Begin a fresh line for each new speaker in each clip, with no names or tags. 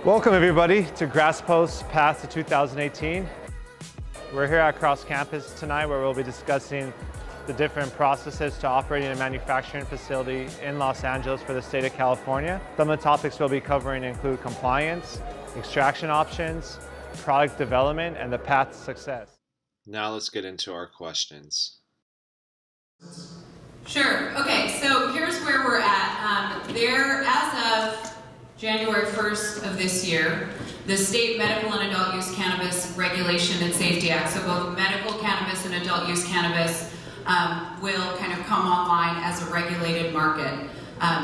Welcome everybody to GrassPost's Path to 2018. We're here at Cross Campus tonight where we'll be discussing the different processes to operating a manufacturing facility in Los Angeles for the state of California. Some of the topics we'll be covering include compliance, extraction options, product development, and the path to success.
Now let's get into our questions.
Sure. Okay, so here's where we're at. As of January 1st of this year, the State Medical and Adult Use Cannabis Regulation and Safety Act, so both medical cannabis and adult use cannabis will kind of come online as a regulated market.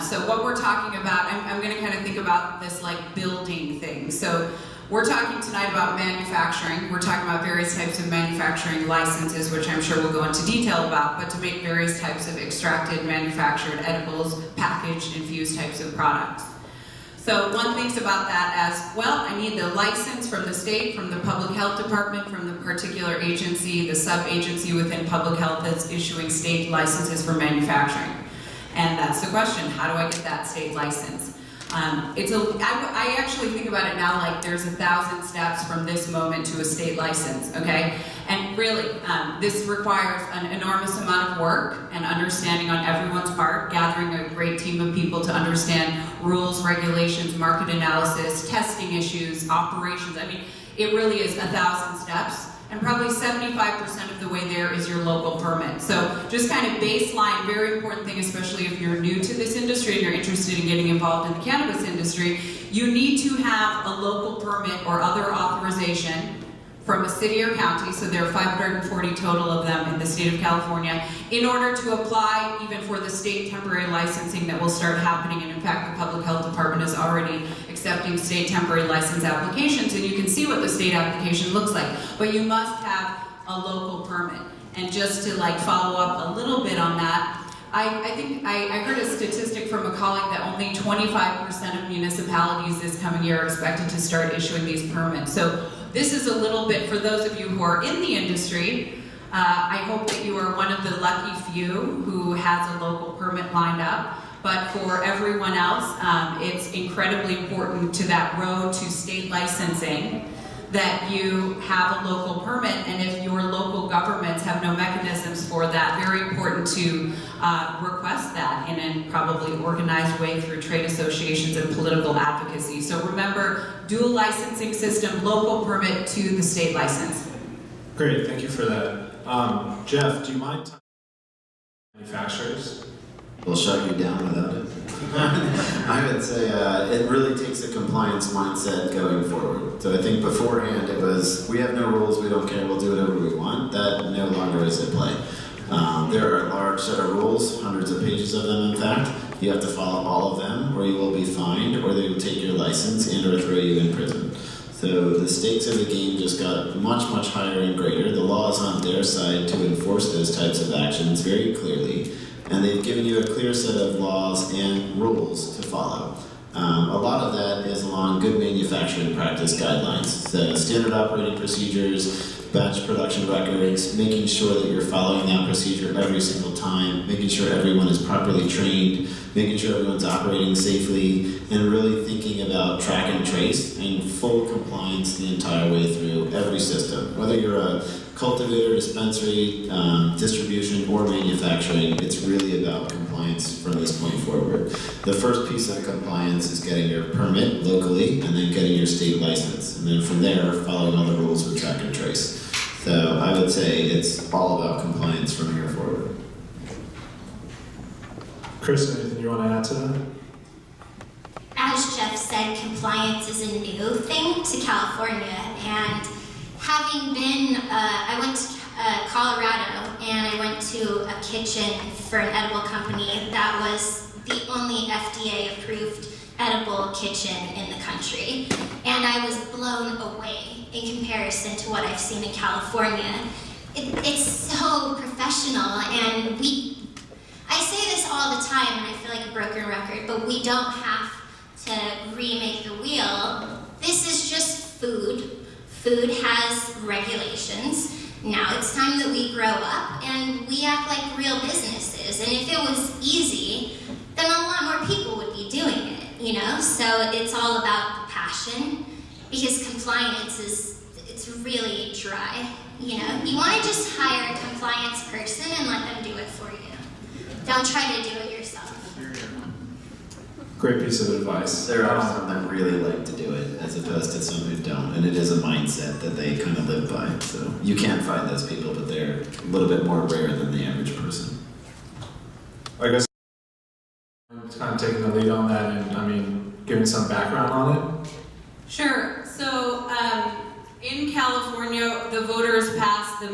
So what we're talking about, I'm going to kind of think about this like building thing. So we're talking tonight about manufacturing. We're talking about various types of manufacturing licenses, which I'm sure we'll go into detail about, but to make various types of extracted, manufactured, edibles, packaged, infused types of products. So one thinks about that as, well, I need the license from the state, from the public health department, from the particular agency, the sub-agency within public health that's issuing state licenses for manufacturing. And that's the question, how do I get that state license? I actually think about it now like there's 1,000 steps from this moment to a state license, okay? And really, this requires an enormous amount of work and understanding on everyone's part, gathering a great team of people to understand rules, regulations, market analysis, testing issues, operations. I mean, it really is 1,000 steps. And probably 75% of the way there is your local permit. So just kind of baseline, very important thing, especially if you're new to this industry and you're interested in getting involved in the cannabis industry, you need to have a local permit or other authorization from a city or county, so there are 540 total of them in the state of California, in order to apply even for the state temporary licensing that will start happening. And in fact, the public health department is already accepting state temporary license applications, and you can see what the state application looks like. But you must have a local permit. And just to like follow up a little bit on that, I think I heard a statistic from a colleague that only 25% of municipalities this coming year are expected to start issuing these permits. So this is a little bit for those of you who are in the industry. I hope that you are one of the lucky few who has a local permit lined up. But for everyone else, it's incredibly important to that road to state licensing that you have a local permit, and if your local governments have no mechanisms for that, very important to request that in a probably organized way through trade associations and political advocacy. So remember, dual licensing system, local permit to the state license.
Great, thank you for that. Jeff, do you mind talking about manufacturers?
We'll shut you down without it. I would say it really takes a compliance mindset going forward. So I think beforehand it was, we have no rules, we don't care, we'll do whatever we want. That no longer is at play. There are a large set of rules, hundreds of pages of them in fact. You have to follow all of them or you will be fined, or they will take your license and or throw you in prison. So the stakes of the game just got much, much higher and greater. The law is on their side to enforce those types of actions very clearly. And they've given you a clear set of laws and rules to follow. A lot of that is along good manufacturing practice guidelines. So standard operating procedures, batch production records, making sure that you're following that procedure every single time, making sure everyone is properly trained, making sure everyone's operating safely, and really thinking about track and trace and full compliance the entire way through every system. Whether you're a cultivator, dispensary, distribution, or manufacturing, it's really about compliance from this point forward. The first piece of compliance is getting your permit locally and then getting your state license. And then from there, following all the rules with track and trace. So I would say it's all about compliance from here forward.
Chris, anything you want to add to that?
As Jeff said, compliance is a new thing to California, and having been, I went to Colorado and I went to a kitchen for an edible company that was the only FDA approved edible kitchen in the country. And I was blown away in comparison to what I've seen in California. It's so professional, and I say this all the time and I feel like a broken record, but we don't have to remake the wheel. This is just food. Food has regulations. Now it's time that we grow up and we act like real businesses. And if it was easy, then a lot more people would be doing it, you know? So it's all about the passion. passion, because compliance it's really dry. You know, you want to just hire a compliance person and let them do it for you. Don't try to do it yourself.
Great piece of advice.
There are some that really like to do it, as opposed to some who don't, and it is a mindset that they kind of live by. So you can't find those people, but they're a little bit more rare than the average person.
I guess I'm kind of taking the lead on that, and I mean, giving some background on it.
Sure. So in California, the voters passed the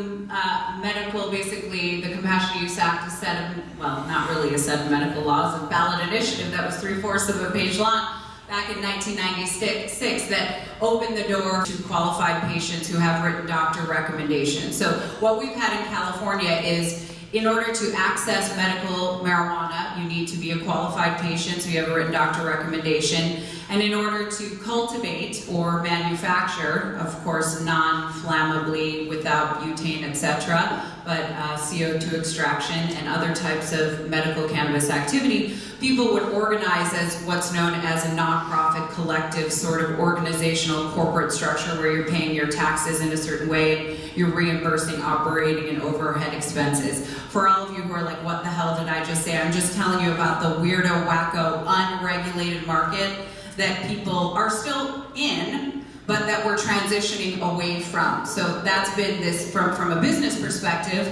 medical, basically the Compassionate Use Act, a set of, well, not really a set of medical laws, a ballot initiative that was 3/4 of a page long back in 1996 that opened the door to qualified patients who have written doctor recommendations. So what we've had in California is, in order to access medical marijuana, you need to be a qualified patient, so you have a written doctor recommendation. And in order to cultivate or manufacture, of course, non-flammably, without butane, etc., but CO2 extraction and other types of medical cannabis activity, people would organize as what's known as a nonprofit collective sort of organizational corporate structure where you're paying your taxes in a certain way and you're reimbursing operating and overhead expenses. For all of you who are like, what the hell did I just say? I'm just telling you about the weirdo, wacko, unregulated market that people are still in, but that we're transitioning away from. So that's been this, from a business perspective,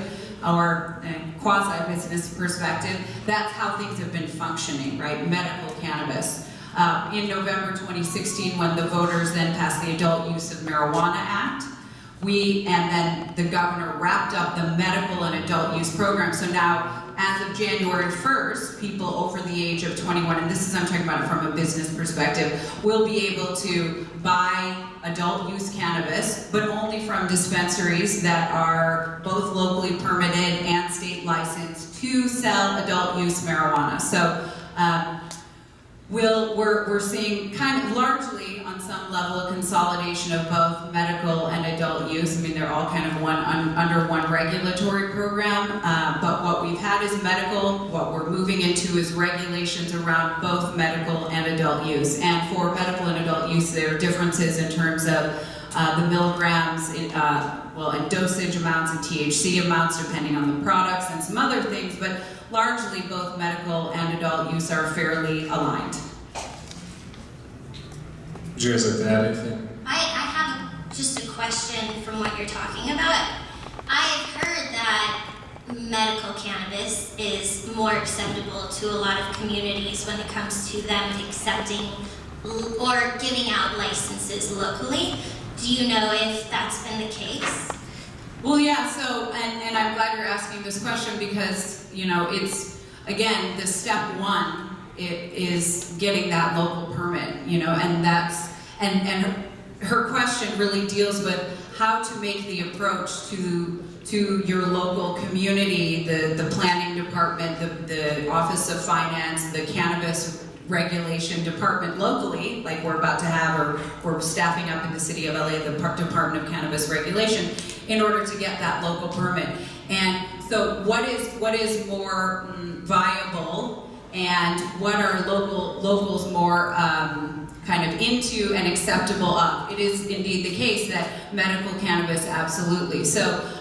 or a quasi-business perspective, that's how things have been functioning, right? Medical cannabis. In November 2016, when the voters then passed the Adult Use of Marijuana Act, and then the governor wrapped up the medical and adult use program. So now, as of January 1st, people over the age of 21, and this is, I'm talking about it from a business perspective, will be able to buy adult use cannabis, but only from dispensaries that are both locally permitted and state licensed to sell adult use marijuana. So we're seeing kind of largely on some level a consolidation of both medical and adult use. I mean, they're all kind of under one regulatory program, but what we've had is medical. What we're moving into is regulations around both medical and adult use. And for medical and adult use, there are differences in terms of the milligrams, and dosage amounts and THC amounts depending on the products and some other things, but largely both medical and adult use are fairly aligned.
Would you guys like to add anything?
I have just a question from what you're talking about. I've heard that medical cannabis is more acceptable to a lot of communities when it comes to them accepting or giving out licenses locally. Do you know if that's been the case?
Well, yeah, so, and I'm glad you're asking this question because, you know, it's, again, the step one, it is getting that local permit, you know, and that's, and her question really deals with how to make the approach to your local community, the planning department, the Office of Finance, the cannabis regulation department locally, like we're about to have, or we're staffing up in the city of LA, the Department of Cannabis Regulation, in order to get that local permit. And so what is more viable, and what are locals more kind of into and acceptable of? It is indeed the case that medical cannabis, absolutely. So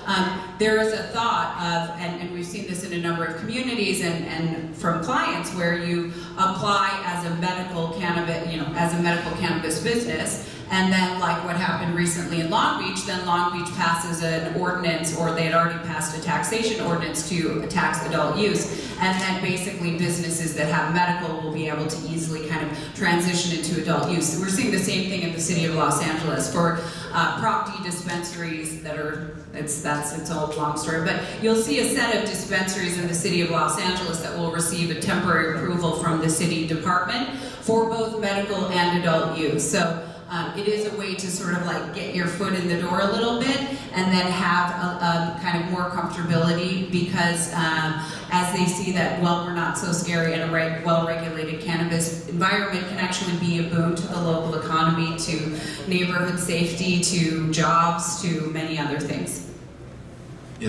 there is a thought of, and we've seen this in a number of communities and from clients, where you apply as a medical cannabis, you know, as a medical cannabis business, and then like what happened recently in Long Beach, then Long Beach passes an ordinance, or they had already passed a taxation ordinance to tax adult use, and then basically businesses that have medical will be able to easily kind of transition into adult use. We're seeing the same thing in the city of Los Angeles for Prop D dispensaries that are, it's a long story, but you'll see a set of dispensaries in the city of Los Angeles that will receive a temporary approval from the city department for both medical and adult use. So it is a way to sort of like get your foot in the door a little bit and then have a kind of more comfortability, because as they see that, well, we're not so scary, and a well-regulated cannabis environment can actually be a boon to the local economy, to neighborhood safety, to jobs, to many other things.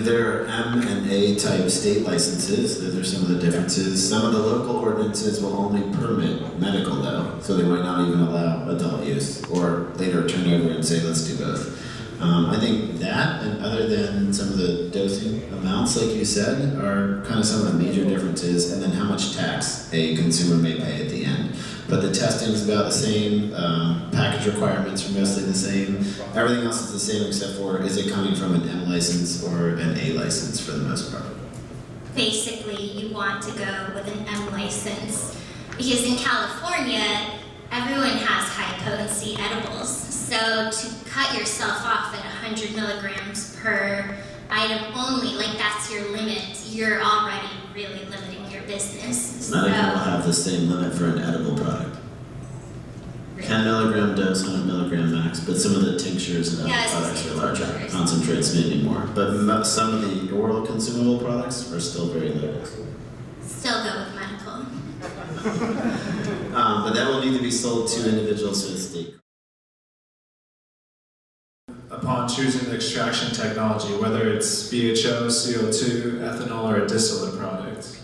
There are M and A type state licenses. Those are some of the differences. Some of the local ordinances will only permit medical though, so they might not even allow adult use, or later turn over and say let's do both. I think that, and other than some of the dosing amounts, like you said, are kind of some of the major differences, and then how much tax a consumer may pay at the end. But the testing is about the same, package requirements are mostly the same. Everything else is the same except for is it coming from an M license or an A license for the most part.
Basically, you want to go with an M license because in California, everyone has high potency edibles. So to cut yourself off at 100 milligrams per item only, like that's your limit, you're already really limiting your business.
Not everyone will have the same limit for an edible product. 10 milligram dose, 100 milligram max, but some of the tinctures and other products are larger.
Tinctures.
Concentrates maybe more. But some of the oral consumable products are still very low dose.
Still go with medical.
But that will need to be sold to individuals with state.
Upon choosing the extraction technology, whether it's BHO, CO2, ethanol, or a distillate product.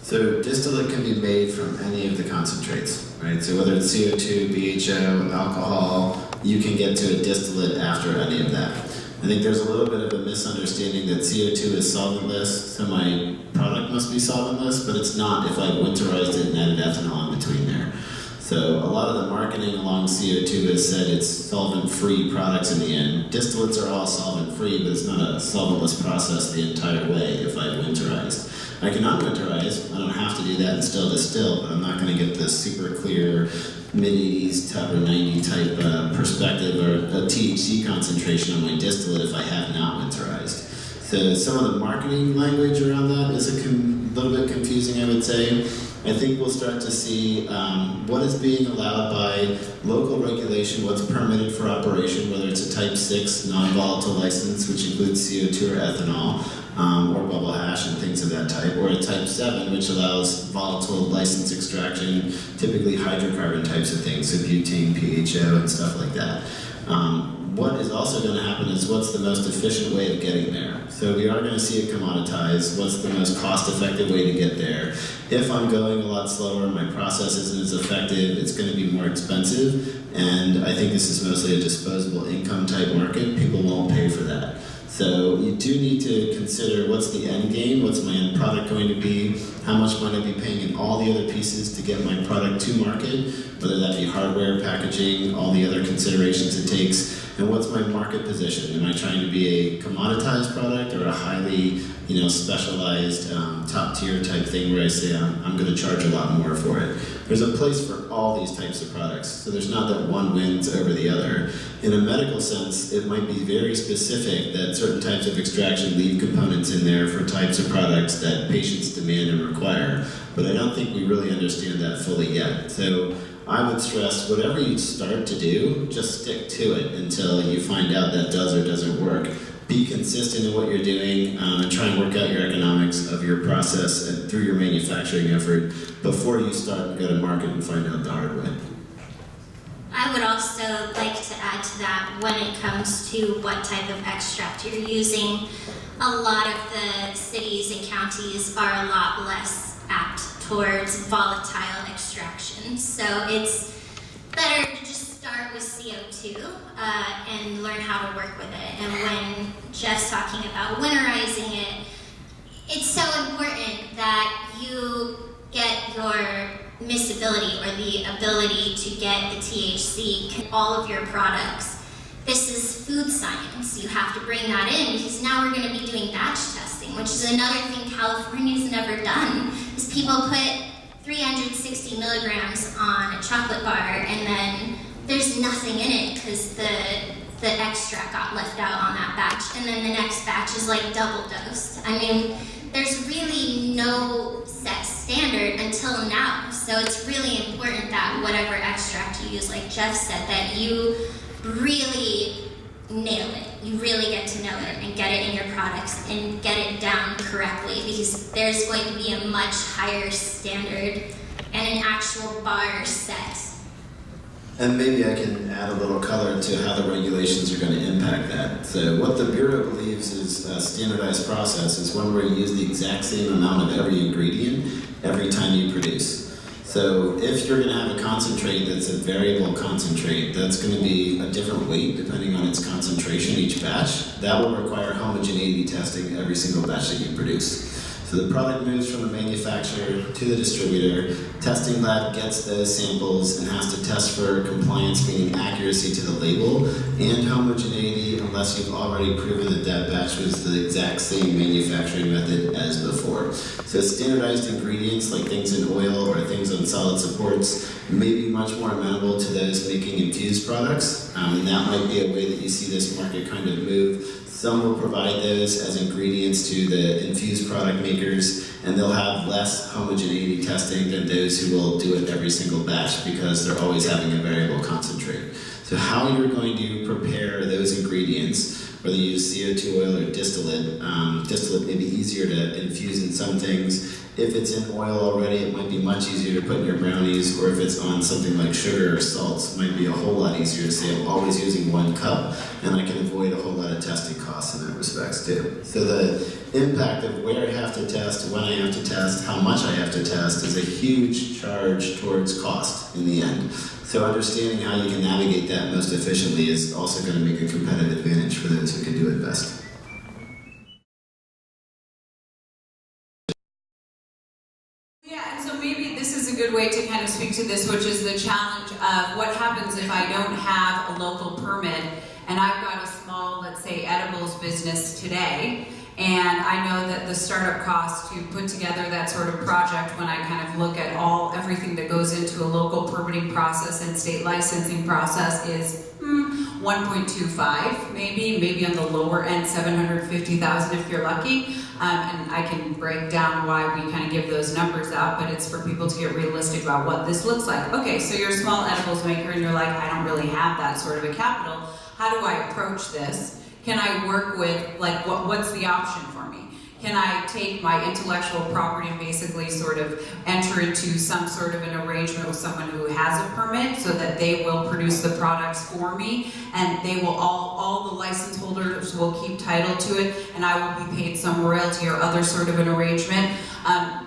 So distillate can be made from any of the concentrates, right? So whether it's CO2, BHO, alcohol, you can get to a distillate after any of that. I think there's a little bit of a misunderstanding that CO2 is solventless, so my product must be solventless, but it's not if I've winterized it and added ethanol in between there. So a lot of the marketing along CO2 has said it's solvent-free products in the end. Distillates are all solvent-free, but it's not a solventless process the entire way if I've winterized. I can unwinterize, I don't have to do that and still distill, but I'm not going to get this super clear mid-80s type or 90 type perspective or a THC concentration on my distillate if I have not winterized. So some of the marketing language around that is a little bit confusing, I would say. I think we'll start to see what is being allowed by local regulation, what's permitted for operation, whether it's a type 6 non-volatile license, which includes CO2 or ethanol, or bubble hash and things of that type, or a type 7, which allows volatile license extraction, typically hydrocarbon types of things, so butane, PHO, and stuff like that. What is also going to happen is what's the most efficient way of getting there. So we are going to see it commoditize. What's the most cost-effective way to get there? If I'm going a lot slower, my process isn't as effective, it's going to be more expensive. And I think this is mostly a disposable income type market. People won't pay for that. So you do need to consider what's the end game, what's my end product going to be, how much might I be paying in all the other pieces to get my product to market, whether that be hardware, packaging, all the other considerations it takes, and what's my market position? Am I trying to be a commoditized product or a highly, specialized top tier type thing where I say I'm going to charge a lot more for it? There's a place for all these types of products, so there's not that one wins over the other. In a medical sense, it might be very specific that certain types of extraction leave components in there for types of products that patients demand and require, but I don't think we really understand that fully yet. So I would stress whatever you start to do, just stick to it until you find out that does or doesn't work. Be consistent in what you're doing and try and work out your economics of your process and through your manufacturing effort before you start and go to market and find out the hard way.
I would also like to add to that when it comes to what type of extract you're using. A lot of the cities and counties are a lot less apt towards volatile extraction. So it's better to just start with CO2 and learn how to work with it. And when Jeff's talking about winterizing it, it's so important that you get your miscibility or the ability to get the THC in all of your products. This is food science. You have to bring that in because now we're going to be doing batch testing, which is another thing California's never done, is people put 360 milligrams on a chocolate bar and then there's nothing in it because the extract got left out on that batch, and then the next batch is like double dosed. I mean, there's really no set standard until now, so it's really important that whatever extract you use, like Jeff said, that you really nail it. You really get to know it and get it in your products and get it down correctly, because there's going to be a much higher standard and an actual bar set.
And maybe I can add a little color to how the regulations are going to impact that. So what the Bureau believes is a standardized process is one where you use the exact same amount of every ingredient every time you produce. So if you're going to have a concentrate that's a variable concentrate, that's going to be a different weight depending on its concentration each batch. That will require homogeneity testing every single batch that you produce. So the product moves from the manufacturer to the distributor. Testing lab gets those samples and has to test for compliance, meaning accuracy to the label, and homogeneity unless you've already proven that that batch was the exact same manufacturing method as before. So standardized ingredients like things in oil or things on solid supports may be much more amenable to those making infused products, and that might be a way that you see this market kind of move. Some will provide those as ingredients to the infused product makers, and they'll have less homogeneity testing than those who will do it every single batch because they're always having a variable concentrate. So how you're going to prepare those ingredients, whether you use CO2 oil or distillate, distillate may be easier to infuse in some things. If it's in oil already, it might be much easier to put in your brownies, or if it's on something like sugar or salts, it might be a whole lot easier to say I'm always using 1 cup, and I can avoid a whole lot of testing costs in that respect too. So the impact of where I have to test, when I have to test, how much I have to test is a huge charge towards cost in the end. So understanding how you can navigate that most efficiently is also going to make a competitive advantage for those who can do it best.
Yeah, and so maybe this is a good way to kind of speak to this, which is the challenge of what happens if I don't have a local permit and I've got a small, let's say, edibles business today, and I know that the startup cost to put together that sort of project, when I kind of look at everything that goes into a local permitting process and state licensing process, is 1.25, maybe on the lower end, 750,000 if you're lucky. And I can break down why we kind of give those numbers out, but it's for people to get realistic about what this looks like. Okay, so you're a small edibles maker and you're like, I don't really have that sort of a capital. How do I approach this? Can I work with, like, what's the option for me? Can I take my intellectual property and basically sort of enter into some sort of an arrangement with someone who has a permit so that they will produce the products for me, and they will all the license holders will keep title to it, and I will be paid some royalty or other sort of an arrangement.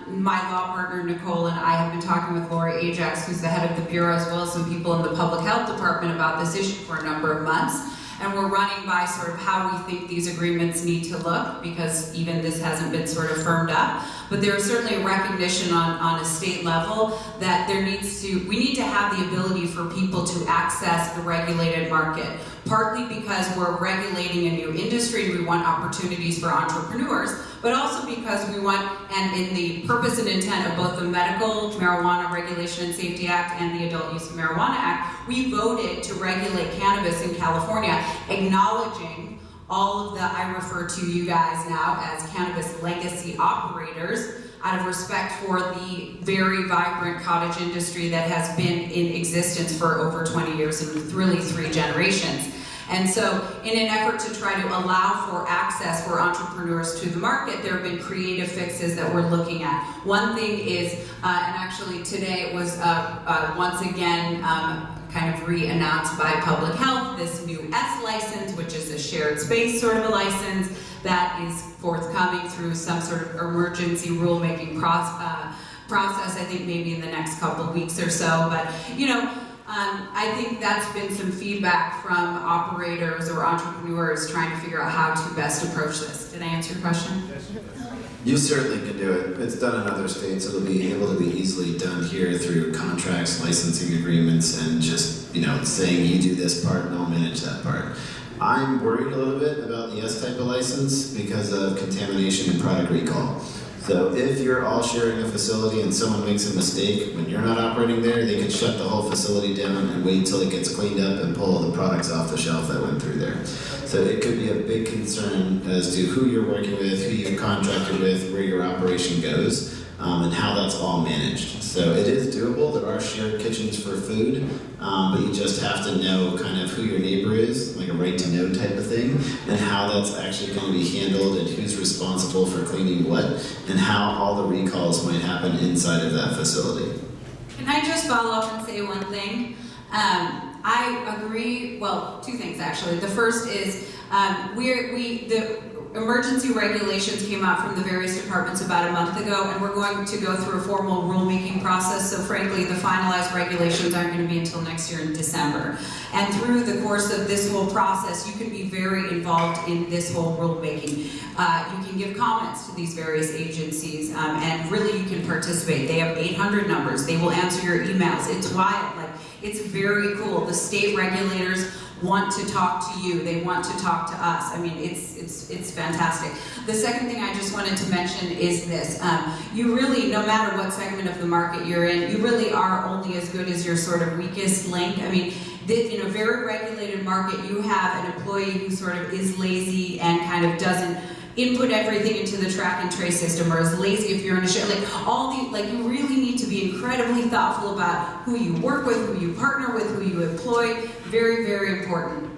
My law partner Nicole and I have been talking with Lori Ajax, who's the head of the Bureau, as well as some people in the Public Health Department about this issue for a number of months. And we're running by sort of how we think these agreements need to look, because even this hasn't been sort of firmed up. But there is certainly a recognition on a state level that we need to have the ability for people to access the regulated market. Partly because we're regulating a new industry and we want opportunities for entrepreneurs, but also because we want, and in the purpose and intent of both the Medical Marijuana Regulation and Safety Act and the Adult Use of Marijuana Act, we voted to regulate cannabis in California, acknowledging all of the, I refer to you guys now as cannabis legacy operators, out of respect for the very vibrant cottage industry that has been in existence for over 20 years and really 3 generations. And so in an effort to try to allow for access for entrepreneurs to the market, there have been creative fixes that we're looking at. One thing is, and actually today it was once again kind of re-announced by Public Health, this new S license, which is a shared space sort of a license that is forthcoming through some sort of emergency rulemaking process, I think maybe in the next couple of weeks or so. But, you know, I think that's been some feedback from operators or entrepreneurs trying to figure out how to best approach this. Did I answer your question?
You certainly can do it. It's done in other states. It'll be able to be easily done here through contracts, licensing agreements, and just, you know, saying you do this part and I'll manage that part. I'm worried a little bit about the S type of license because of contamination and product recall. So if you're all sharing a facility and someone makes a mistake, when you're not operating there, they could shut the whole facility down and wait till it gets cleaned up and pull the products off the shelf that went through there. So it could be a big concern as to who you're working with, who you've contracted with, where your operation goes, and how that's all managed. So it is doable. There are shared kitchens for food, but you just have to know kind of who your neighbor is, like a right to know type of thing, and how that's actually going to be handled and who's responsible for cleaning what, and how all the recalls might happen inside of that facility.
Can I just follow up and say one thing? I agree, well, two things actually. The first is the emergency regulations came out from the various departments about a month ago, and we're going to go through a formal rulemaking process. So frankly, the finalized regulations aren't going to be until next year in December. And through the course of this whole process, you can be very involved in this whole rulemaking. You can give comments to these various agencies, and really you can participate. They have 800 numbers. They will answer your emails. It's wild. Like, it's very cool. The state regulators want to talk to you. They want to talk to us. I mean, it's fantastic. The second thing I just wanted to mention is this. You really, no matter what segment of the market you're in, you really are only as good as your sort of weakest link. I mean, in a very regulated market, you have an employee who sort of is lazy and kind of doesn't input everything into the track and trace system, or is lazy if you're in a show. You really need to be incredibly thoughtful about who you work with, who you partner with, who you employ. Very, very important.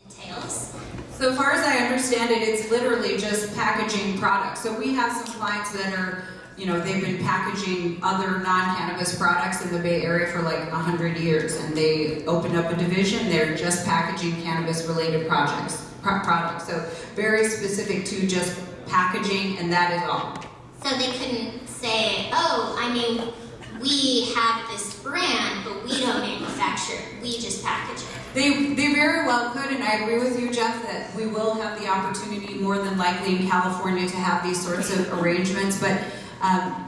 Entails.
So far as I understand it, it's literally just packaging products. So we have some clients that are, they've been packaging other non-cannabis products in the Bay Area for like 100 years, and they opened up a division. They're just packaging cannabis-related products. So very specific to just packaging, and that is all.
So they couldn't say, we have this brand, but we don't manufacture it. We just package it.
They very well could, and I agree with you, Jeff, that we will have the opportunity more than likely in California to have these sorts of arrangements, but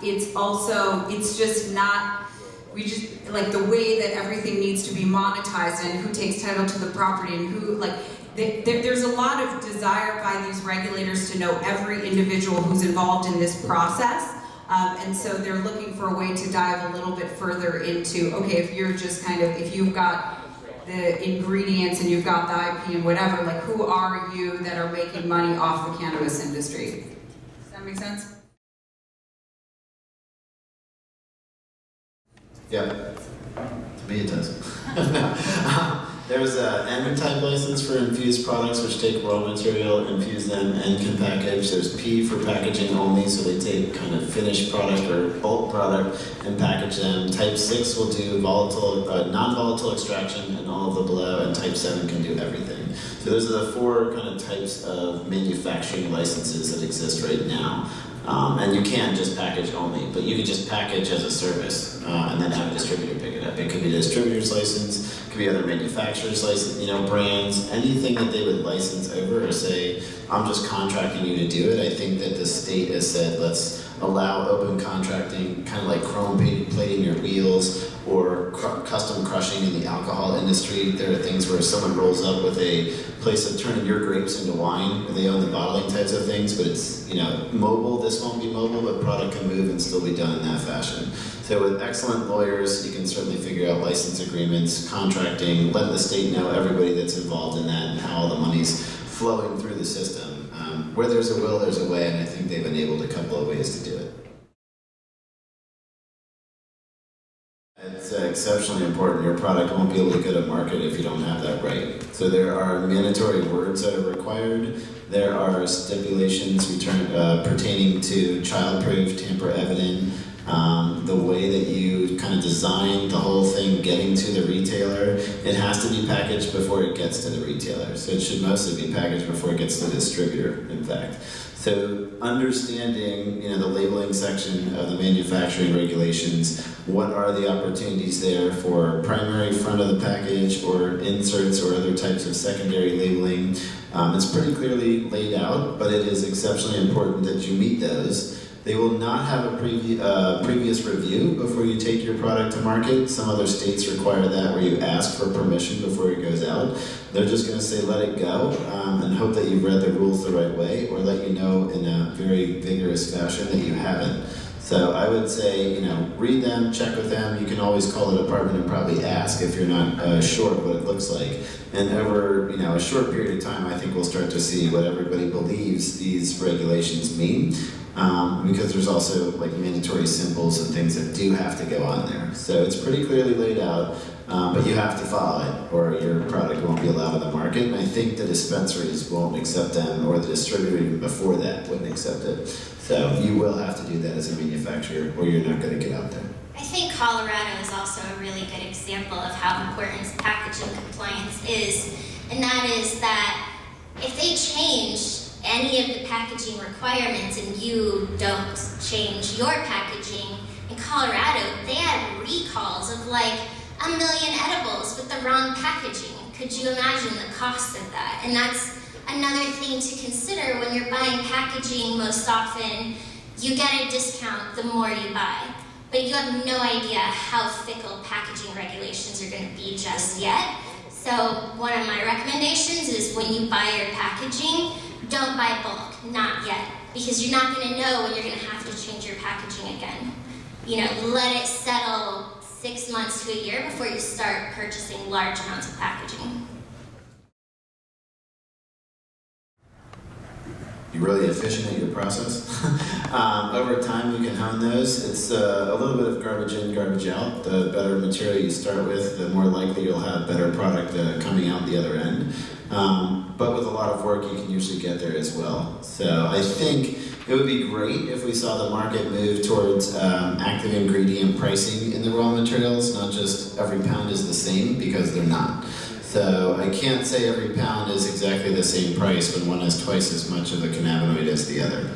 it's just not, the way that everything needs to be monetized and who takes title to the property and who, there's a lot of desire by these regulators to know every individual who's involved in this process. And so they're looking for a way to dive a little bit further into, okay, if you're just if you've got the ingredients and you've got the IP and whatever, who are you that are making money off the cannabis industry? Does that make sense?
Yeah, to me it does. There's an N-type license for infused products, which take raw material, infuse them, and can package. There's P for packaging only, so they take kind of finished product or bulk product and package them. Type 6 will do non-volatile extraction and all of the below, and Type 7 can do everything. So those are the four kind of types of manufacturing licenses that exist right now. And you can just package only, but you could just package as a service and then have a distributor pick it up. It could be a distributor's license, it could be other manufacturer's license, brands, anything that they would license over or say, I'm just contracting you to do it. I think that the state has said, let's allow open contracting, kind of like chrome plating your wheels or custom crushing in the alcohol industry. There are things where someone rolls up with a place of turning your grapes into wine, and they own the bottling types of things, but it's mobile. This won't be mobile, but product can move and still be done in that fashion. So with excellent lawyers, you can certainly figure out license agreements, contracting, let the state know everybody that's involved in that and how all the money's flowing through the system. Where there's a will, there's a way, and I think they've enabled a couple of ways to do it. It's exceptionally important. Your product won't be able to go to market if you don't have that right. So there are mandatory words that are required. There are stipulations pertaining to child-proof, tamper-evident. The way that you kind of design the whole thing getting to the retailer, it has to be packaged before it gets to the retailer. So it should mostly be packaged before it gets to the distributor, in fact. So understanding, the labeling section of the manufacturing regulations, what are the opportunities there for primary front of the package or inserts or other types of secondary labeling. It's pretty clearly laid out, but it is exceptionally important that you meet those. They will not have a previous review before you take your product to market. Some other states require that, where you ask for permission before it goes out. They're just going to say let it go and hope that you've read the rules the right way, or let you know in a very vigorous fashion that you haven't. So I would say, read them, check with them. You can always call the department and probably ask if you're not sure of what it looks like. And over, a short period of time, I think we'll start to see what everybody believes these regulations mean. Because there's also mandatory symbols and things that do have to go on there. So it's pretty clearly laid out, but you have to follow it or your product won't be allowed on the market. And I think the dispensaries won't accept them, or the distributor even before that wouldn't accept it. So you will have to do that as a manufacturer, or you're not going to get out there.
I think Colorado is also a really good example of how important packaging compliance is, and that is that if they change any of the packaging requirements and you don't change your packaging, in Colorado, they had recalls of like 1 million edibles with the wrong packaging. Could you imagine the cost of that? And that's another thing to consider when you're buying packaging. Most often, you get a discount the more you buy, but you have no idea how fickle packaging regulations are going to be just yet. So one of my recommendations is when you buy your packaging, don't buy bulk, not yet, because you're not going to know when you're going to have to change your packaging again. You know, let it settle 6 months to a year before you start purchasing large amounts of packaging.
You're really efficient at your process. Over time, you can hone those. It's a little bit of garbage in, garbage out. The better material you start with, the more likely you'll have better product coming out the other end. But with a lot of work, you can usually get there as well. So I think it would be great if we saw the market move towards active ingredient pricing in the raw materials, not just every pound is the same, because they're not. So I can't say every pound is exactly the same price when one has twice as much of a cannabinoid as the other.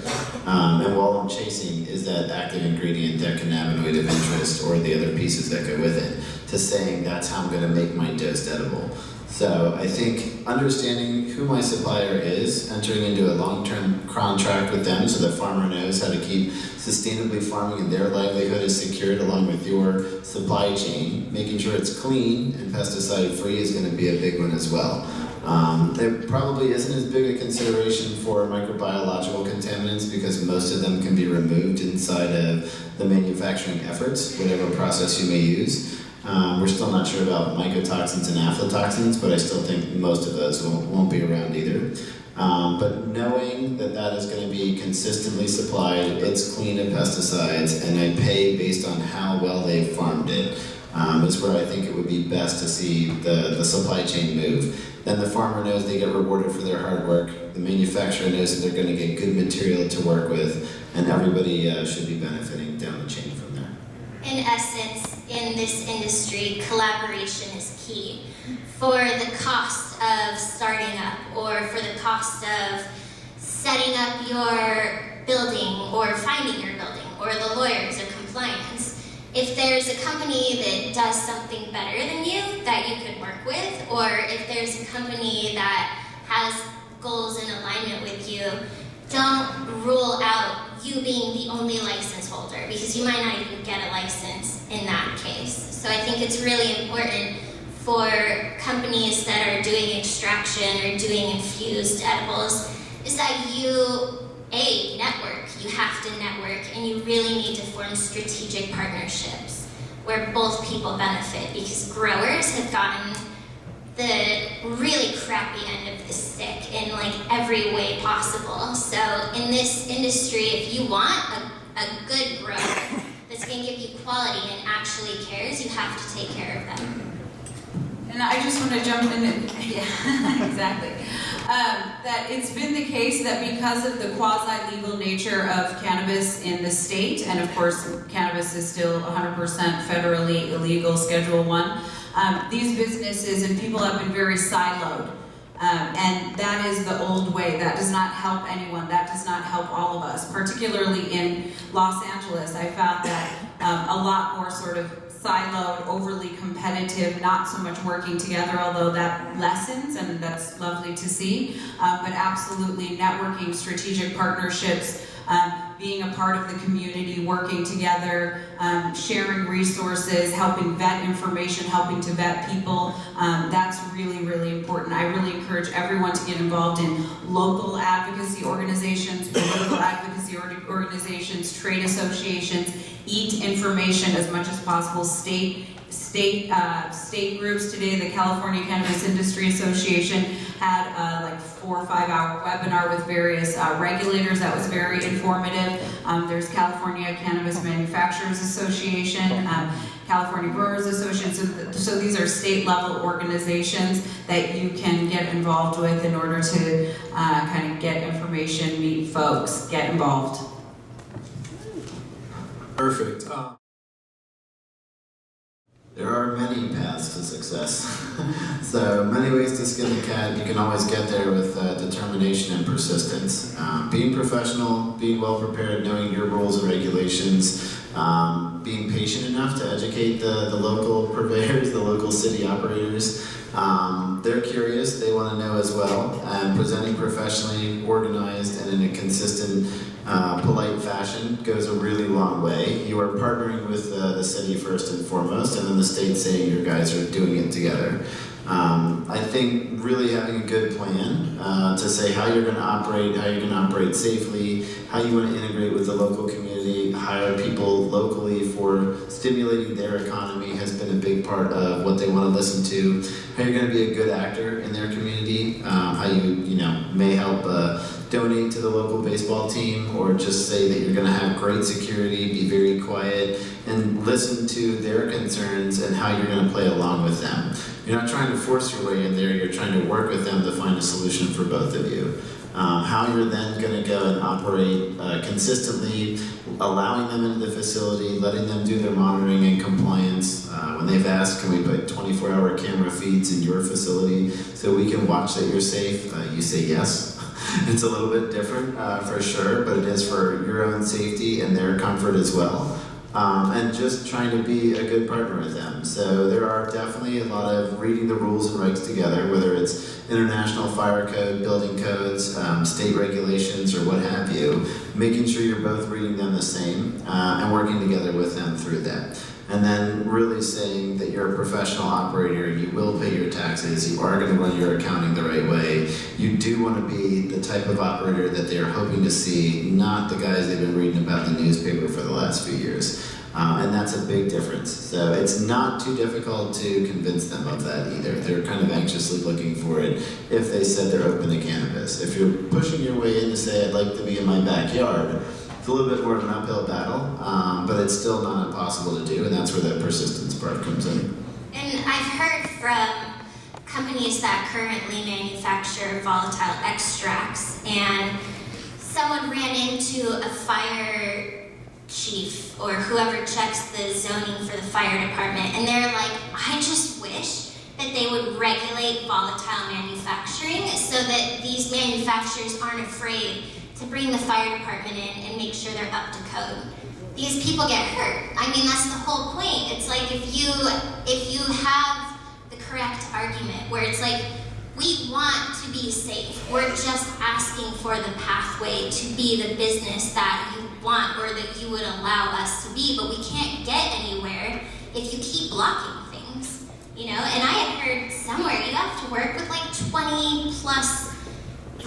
And all I'm chasing is that active ingredient, that cannabinoid of interest, or the other pieces that go with it, to saying that's how I'm going to make my dosed edible. So I think understanding who my supplier is, entering into a long-term contract with them so the farmer knows how to keep sustainably farming and their livelihood is secured along with your supply chain, making sure it's clean and pesticide-free is going to be a big one as well. There probably isn't as big a consideration for microbiological contaminants because most of them can be removed inside of the manufacturing efforts, whatever process you may use. We're still not sure about mycotoxins and aflatoxins, but I still think most of those won't be around either. But knowing that that is going to be consistently supplied, it's clean of pesticides, and I pay based on how well they've farmed it, is where I think it would be best to see the supply chain move. Then the farmer knows they get rewarded for their hard work, the manufacturer knows that they're going to get good material to work with, and everybody should be benefiting down the chain from there.
In essence, in this industry, collaboration is key. For the cost of starting up, or for the cost of setting up your building, or finding your building, or the lawyers or compliance, if there's a company that does something better than you that you could work with, or if there's a company that has goals in alignment with you, don't rule out you being the only license holder, because you might not even get a license in that case. So I think it's really important for companies that are doing extraction or doing infused edibles is that you, network. You have to network, and you really need to form strategic partnerships where both people benefit, because growers have gotten the really crappy end of the stick in like every way possible. So in this industry, if you want a good grower that's going to give you quality and actually cares, you have to take care of them.
And I just want to jump in and, yeah, exactly. That it's been the case that because of the quasi-legal nature of cannabis in the state, and of course cannabis is still 100% federally illegal, Schedule I, these businesses and people have been very siloed. And that is the old way. That does not help anyone. That does not help all of us. Particularly in Los Angeles, I found that a lot more sort of siloed, overly competitive, not so much working together, although that lessens, and that's lovely to see. But absolutely networking, strategic partnerships, being a part of the community, working together, sharing resources, helping vet information, helping to vet people. That's really, really important. I really encourage everyone to get involved in local advocacy organizations, political advocacy organizations, trade associations, eat information as much as possible, state groups. Today, the California Cannabis Industry Association had like 4 or 5 hour webinar with various regulators that was very informative. There's California Cannabis Manufacturers Association, California Growers Association. So these are state level organizations that you can get involved with in order to kind of get information, meet folks, get involved.
Perfect.
There are many paths to success. So many ways to skin the cat. You can always get there with determination and persistence. Being professional, being well prepared, knowing your rules and regulations, being patient enough to educate the local purveyors, the local city operators. They're curious, they want to know as well, and presenting professionally, organized, and in a consistent, polite fashion goes a really long way. You are partnering with the city first and foremost, and then the state saying you guys are doing it together. I think really having a good plan to say how you're going to operate safely, how you want to integrate with the local community, hire people locally for stimulating their economy has been a big part of what they want to listen to. How you're going to be a good actor in their community, how you may help donate to the local baseball team, or just say that you're going to have great security, be very quiet, and listen to their concerns and how you're going to play along with them. You're not trying to force your way in there, you're trying to work with them to find a solution for both of you. How you're then going to go and operate consistently, allowing them into the facility, letting them do their monitoring and compliance. When they've asked, can we put 24-hour camera feeds in your facility so we can watch that you're safe? You say yes. It's a little bit different for sure, but it is for your own safety and their comfort as well. And just trying to be a good partner with them. So there are definitely a lot of reading the rules and regs together, whether it's international fire code, building codes, state regulations, or what have you, making sure you're both reading them the same and working together with them through that. And then really saying that you're a professional operator, you will pay your taxes, you are going to run your accounting the right way. You do want to be the type of operator that they're hoping to see, not the guys they've been reading about in the newspaper for the last few years. And that's a big difference. So it's not too difficult to convince them of that either. They're kind of anxiously looking for it if they said they're open to cannabis. If you're pushing your way in to say, I'd like to be in my backyard, it's a little bit more of an uphill battle, but it's still not impossible to do, and that's where that persistence part comes in.
And I've heard from companies that currently manufacture volatile extracts, and someone ran into a fire chief or whoever checks the zoning for the fire department, and they're like, I just wish that they would regulate volatile manufacturing so that these manufacturers aren't afraid to bring the fire department in and make sure they're up to code. These people get hurt. I mean, that's the whole point. It's like if you have the correct argument where it's like, we want to be safe. We're just asking for the pathway to be the business that you want or that you would allow us to be, but we can't get anywhere if you keep blocking things, And I had heard somewhere you have to work with like 20 plus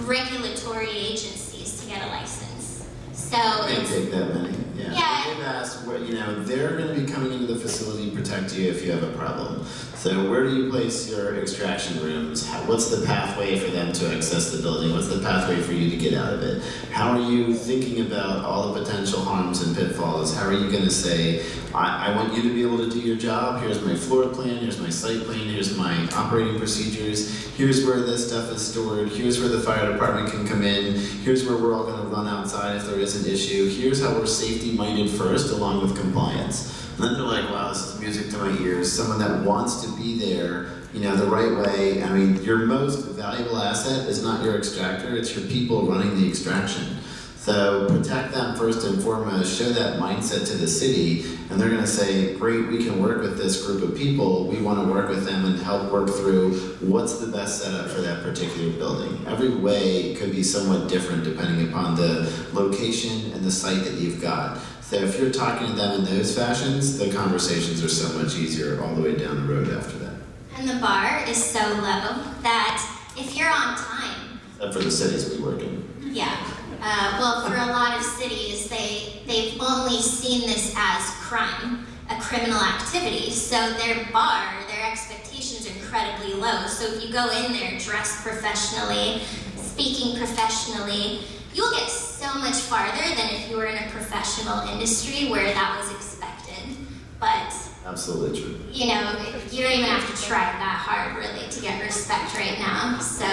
regulatory agencies to get a license. So
It take that many.
Yeah.
They've asked what they're going to be coming into the facility to protect you if you have a problem. So where do you place your extraction rooms? What's the pathway for them to access the building? What's the pathway for you to get out of it? How are you thinking about all the potential harms and pitfalls? How are you going to say, I want you to be able to do your job. Here's my floor plan. Here's my site plan. Here's my operating procedures. Here's where this stuff is stored. Here's where the fire department can come in. Here's where we're all going to run outside if there is an issue. Here's how we're safety-minded first, along with compliance. And then they're like, wow, this is music to my ears. Someone that wants to be there, the right way. I mean, your most valuable asset is not your extractor, it's your people running the extraction. So protect them first and foremost, show that mindset to the city, and they're gonna say, great, we can work with this group of people, we wanna work with them and help work through what's the best setup for that particular building. Every way could be somewhat different depending upon the location and the site that you've got. So if you're talking to them in those fashions, the conversations are so much easier all the way down the road after that.
And the bar is so low that if you're on time.
Except for the cities we work in.
Yeah. Well, for a lot of cities, they've only seen this as crime, a criminal activity. So their bar, their expectations are incredibly low. So if you go in there dressed professionally, speaking professionally, you'll get so much farther than if you were in a professional industry where that was expected. But
absolutely true.
You don't even have to try that hard really to get respect right now. So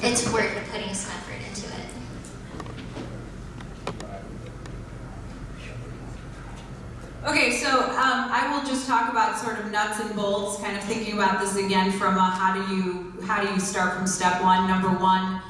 it's worth putting some effort into it.
Okay, so I will just talk about sort of nuts and bolts, kind of thinking about this again from a how do you start from step one. Number one,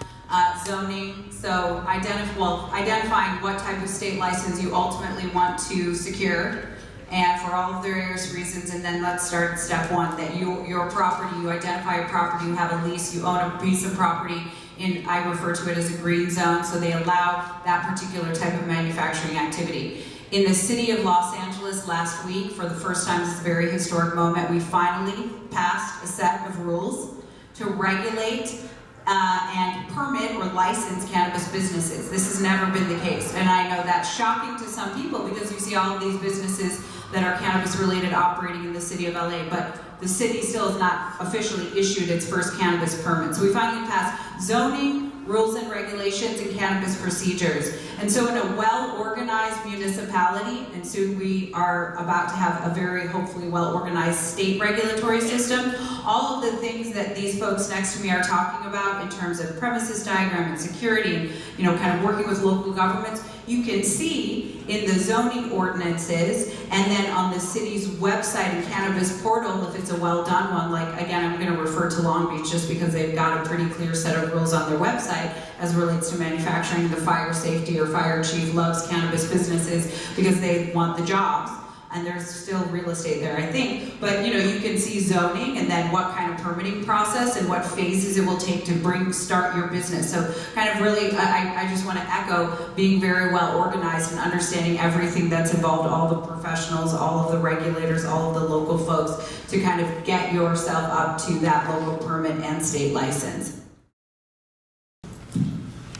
zoning. So identifying what type of state license you ultimately want to secure, and for all of the various reasons. And then let's start at step one, that your property, you identify a property, you have a lease, you own a piece of property. I refer to it as a green zone, so they allow that particular type of manufacturing activity. In the city of Los Angeles last week, for the first time, this is a very historic moment, we finally passed a set of rules to regulate and permit or license cannabis businesses. This has never been the case, and I know that's shocking to some people because you see all of these businesses that are cannabis related operating in the city of LA, but the city still has not officially issued its first cannabis permit. So we finally passed zoning, rules and regulations, and cannabis procedures. And so in a well-organized municipality, and soon we are about to have a very hopefully well-organized state regulatory system, all of the things that these folks next to me are talking about in terms of premises diagram and security and kind of working with local governments, you can see in the zoning ordinances and then on the city's website and cannabis portal, if it's a well-done one, like again, I'm going to refer to Long Beach just because they've got a pretty clear set of rules on their website as relates to manufacturing. The fire safety or fire chief loves cannabis businesses because they want the jobs. And there's still real estate there, I think. But you can see zoning and then what kind of permitting process and what phases it will take to start your business. So kind of really, I just want to echo being very well organized and understanding everything that's involved, all the professionals, all of the regulators, all of the local folks, to kind of get yourself up to that local permit and state license.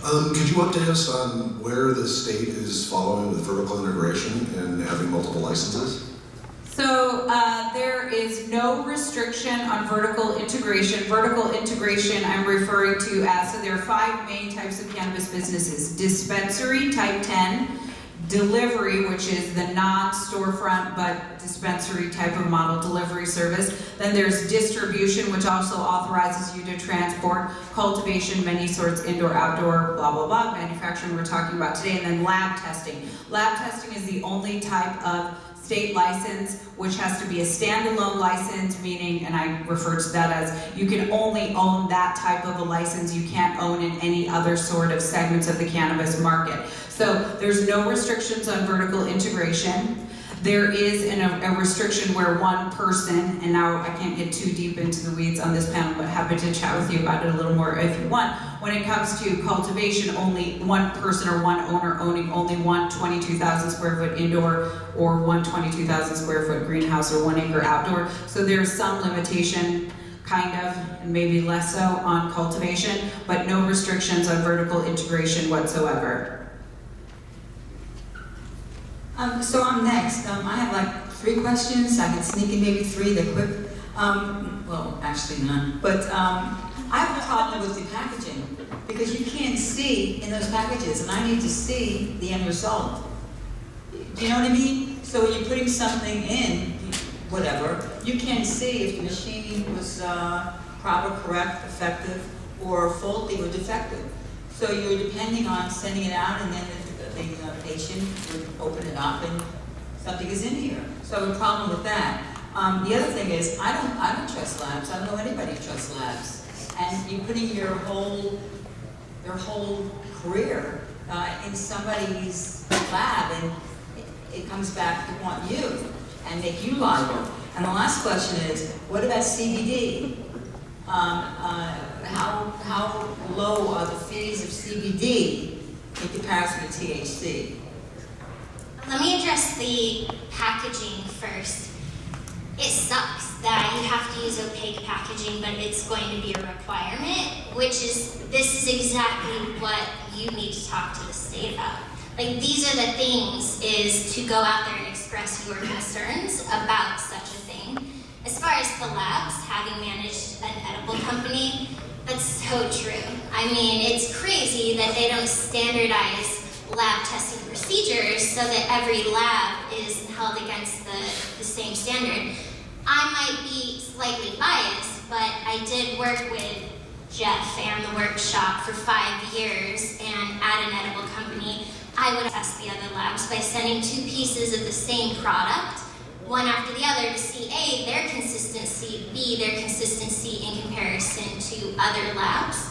Could you update us on where the state is following with vertical integration and having multiple licenses?
So there is no restriction on vertical integration. Vertical integration I'm referring to as, so there are 5 main types of cannabis businesses. Dispensary, type 10. Delivery, which is the non-storefront but dispensary type of model delivery service. Then there's distribution, which also authorizes you to transport. Cultivation, many sorts, indoor, outdoor, blah, blah, blah. Manufacturing we're talking about today. And then lab testing. Lab testing is the only type of state license which has to be a standalone license, meaning, and I refer to that as, you can only own that type of a license. You can't own in any other sort of segments of the cannabis market. So there's no restrictions on vertical integration. There is a restriction where one person, and now I can't get too deep into the weeds on this panel, but happy to chat with you about it a little more if you want. When it comes to cultivation, only one person or one owner owning only one 22,000 square foot indoor or one 22,000 square foot greenhouse or 1 acre outdoor. So there's some limitation, kind of, and maybe less so on cultivation, but no restrictions on vertical integration whatsoever.
So I'm next. I have like 3 questions. I can sneak in maybe 3. They're quick. Well, actually none. But I have a problem with the packaging because you can't see in those packages, and I need to see the end result. Do you know what I mean? So when you're putting something in, whatever, you can't see if the machine was proper, correct, effective, or faulty or defective. So you're depending on sending it out, and then the patient would open it up and something is in here. So I have a problem with that. The other thing is, I don't trust labs. I don't know anybody who trusts labs. And you're putting their whole career in somebody's lab, and it comes back to want you and make you liable. And the last question is, what about CBD? How low are the fees of CBD in comparison to THC?
Let me address the packaging first. It sucks that you have to use opaque packaging, but it's going to be a requirement, this is exactly what you need to talk to the state about. Like, these are the things, is to go out there and express your concerns about such a thing. As far as the labs, having managed an edible company, that's so true. I mean, it's crazy that they don't standardize lab testing procedures so that every lab is held against the same standard. I might be slightly biased, but I did work with Jeff and the workshop for 5 years, and at an edible company, I would test the other labs by sending 2 pieces of the same product, one after the other, to see A, their consistency, B, their consistency in comparison to other labs.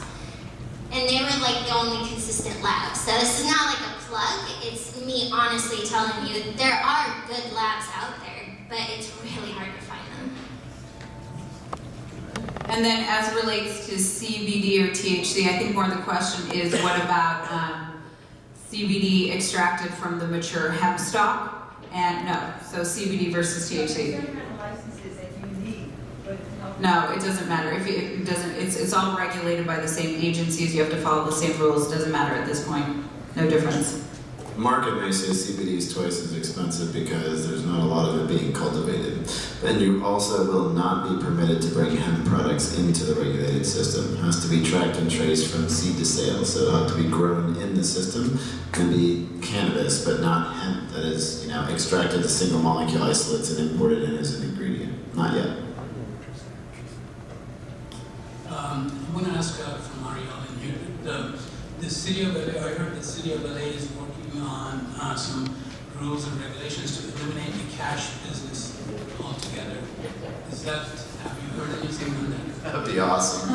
And they were like the only consistent labs. So this is not like a plug, it's me honestly telling you there are good labs out there, but it's really hard to find them.
And then as it relates to CBD or THC, I think more of the question is what about CBD extracted from the mature hemp stalk? And no, so CBD versus THC. No, it doesn't matter. If it doesn't, it's all regulated by the same agencies. You have to follow the same rules. It doesn't matter at this point. No difference.
Market may say CBD is twice as expensive because there's not a lot of it being cultivated. And you also will not be permitted to bring hemp products into the regulated system. It has to be tracked and traced from seed to sale. So it'll have to be grown in the system and be cannabis, but not hemp that is, you know, extracted to single molecule isolates and imported in as an ingredient. Not yet.
I want to ask from Ariel and you, the city of LA, I heard the city of LA is working on some rules and regulations to eliminate the cash business altogether. Have you heard anything on that?
That would be awesome.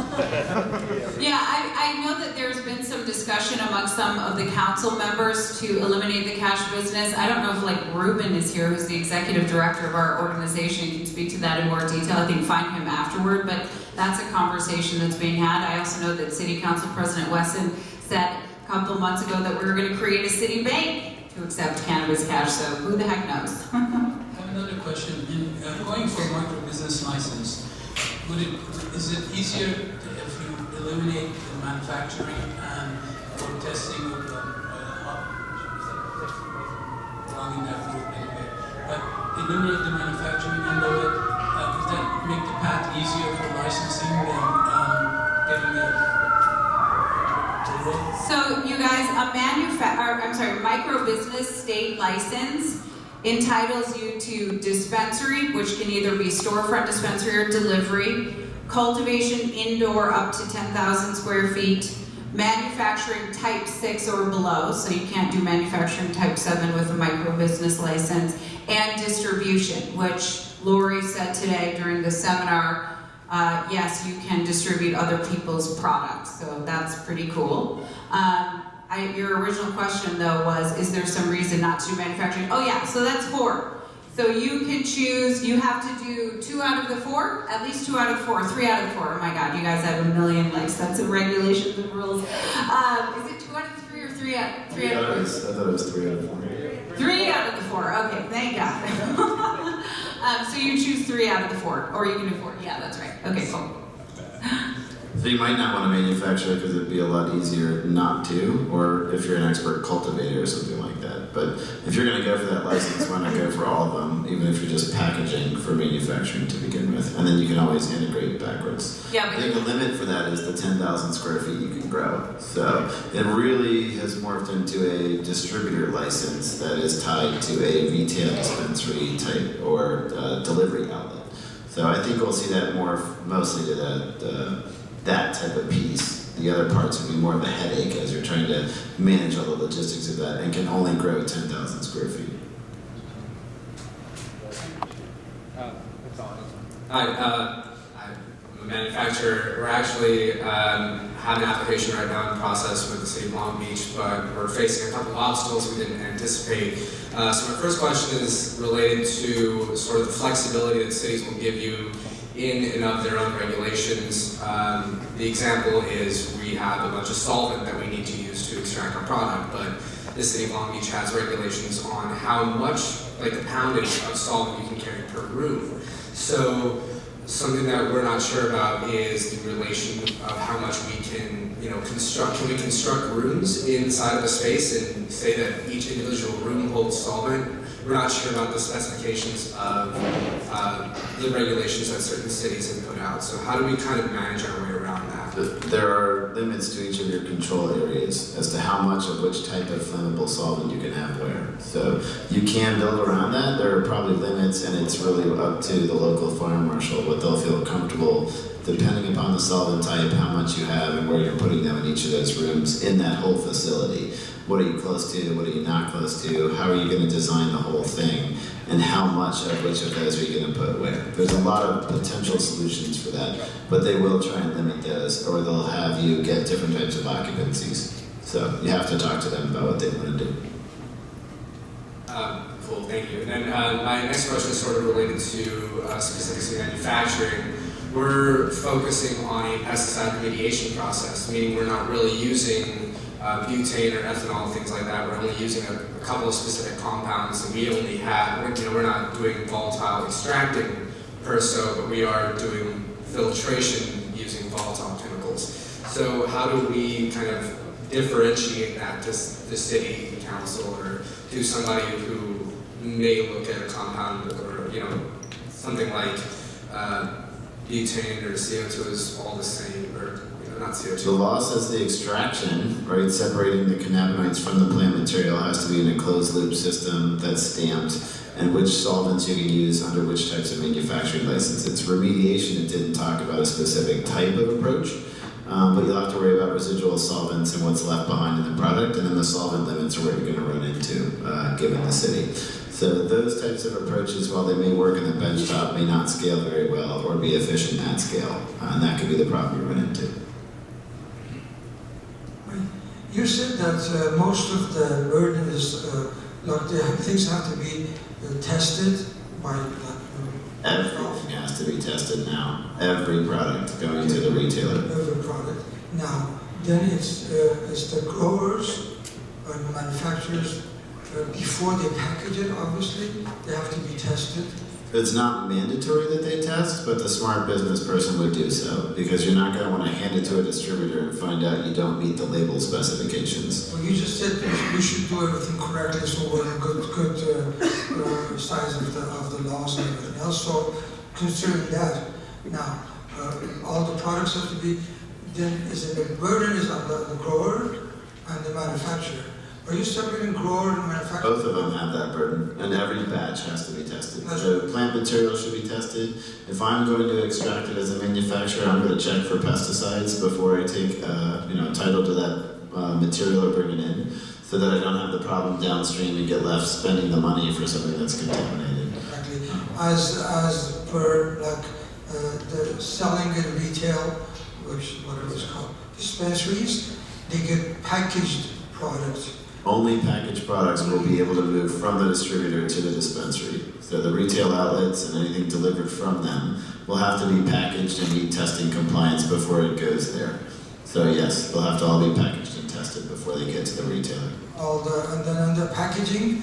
Yeah, I know that there's been some discussion among some of the council members to eliminate the cash business. I don't know if like Ruben is here, who's the executive director of our organization, can speak to that in more detail. I think find him afterward, but that's a conversation that's being had. I also know that City Council President Wesson said a couple months ago that we were going to create a city bank to accept cannabis cash, so who the heck knows?
I have another question. In going for a micro business license, is it easier if you eliminate the manufacturing and for testing of wrong in that group anyway, but eliminate the manufacturing end of it, does that make the path easier for licensing than getting a
So you guys, micro business state license entitles you to dispensary, which can either be storefront dispensary or delivery, cultivation indoor up to 10,000 square feet, manufacturing type 6 or below, so you can't do manufacturing type 7 with a micro business license, and distribution, which Lori said today during the seminar, yes, you can distribute other people's products, so that's pretty cool. Your original question though was, is there some reason not to do manufacturing? Oh yeah, so that's 4. So you can choose, you have to do 2 out of the 4, at least 2 out of 4, 3 out of the 4. Oh my God, you guys have a million like sets of regulations and rules. Is it 2 out of the 3 or 3 out of 4?
I thought it was 3 out of 4.
3 out of the 4, okay, thank God. So you choose 3 out of the 4, or you can do 4, yeah, that's right. Okay, cool.
So you might not want to manufacture it because it'd be a lot easier not to, or if you're an expert cultivator or something like that. But if you're going to go for that license, why not go for all of them, even if you're just packaging for manufacturing to begin with, and then you can always integrate backwards.
Yeah,
I think the limit for that is the 10,000 square feet you can grow. So it really has morphed into a distributor license that is tied to a retail dispensary type or delivery outlet. So I think we'll see that morph mostly to that type of piece. The other parts would be more of a headache as you're trying to manage all the logistics of that and can only grow 10,000 square feet.
Hi, I'm a manufacturer. We're actually have an application right now in process with the city of Long Beach, but we're facing a couple of obstacles we didn't anticipate. So my first question is related to sort of the flexibility that cities will give you in and of their own regulations. The example is we have a bunch of solvent that we need to use to extract our product, but the city of Long Beach has regulations on how much, like the poundage of solvent you can carry per room. So something that we're not sure about is the relation of how much we can, construct. Can we construct rooms inside of a space and say that each individual room holds solvent? We're not sure about the specifications of the regulations that certain cities have put out. So how do we kind of manage our way around that?
There are limits to each of your control areas as to how much of which type of flammable solvent you can have where. So you can build around that. There are probably limits, and it's really up to the local fire marshal but they'll feel comfortable depending upon the solvent type, how much you have, and where you're putting them in each of those rooms in that whole facility. What are you close to? What are you not close to? How are you going to design the whole thing? And how much of which of those are you going to put where? There's a lot of potential solutions for that, but they will try and limit those, or they'll have you get different types of occupancies. So you have to talk to them about what they want to do.
Cool, thank you. And then my next question is sort of related to specifics in manufacturing. We're focusing on a pesticide remediation process, meaning we're not really using butane or ethanol, things like that. We're only using a couple of specific compounds, and we only have, we're not doing volatile extracting per se, but we are doing filtration using volatile chemicals. So how do we kind of differentiate that to the city council or to somebody who may look at a compound or, something like butane or CO2 is all the same, or not CO2.
The law says the extraction, right, separating the cannabinoids from the plant material has to be in a closed loop system that's stamped, and which solvents you can use under which types of manufacturing license. It's remediation, it didn't talk about a specific type of approach, but you'll have to worry about residual solvents and what's left behind in the product, and then the solvent limits are what you're going to run into, given the city. So those types of approaches, while they may work in the benchtop, may not scale very well or be efficient at scale, and that could be the problem you run into.
You said that most of the burden is things have to be tested by
Everything has to be tested now. Every product going to the retailer.
every product. Now, then it's the growers and the manufacturers before they package it. Obviously, they have to be tested.
It's not mandatory that they test, but the smart business person would do so, because you're not going to want to hand it to a distributor and find out you don't meet the label specifications.
Well, you just said we should do everything correctly, so we're in good size of the laws and everything else. So, considering that, now all the products have to be. Then the burden is on the grower and the manufacturer. Are you separating grower and manufacturer?
Both of them have that burden, and every batch has to be tested. The plant material should be tested. If I'm going to extract it as a manufacturer, I'm going to check for pesticides before I take title to that material or bring it in, so that I don't have the problem downstream and get left spending the money for something that's contaminated.
Exactly. As per the selling in retail, which whatever it's called, dispensaries, they get packaged products.
Only packaged products will be able to move from the distributor to the dispensary. So the retail outlets and anything delivered from them will have to be packaged and meet testing compliance before it goes there. So yes, they'll have to all be packaged and tested before they get to the retailer.
And then on the packaging,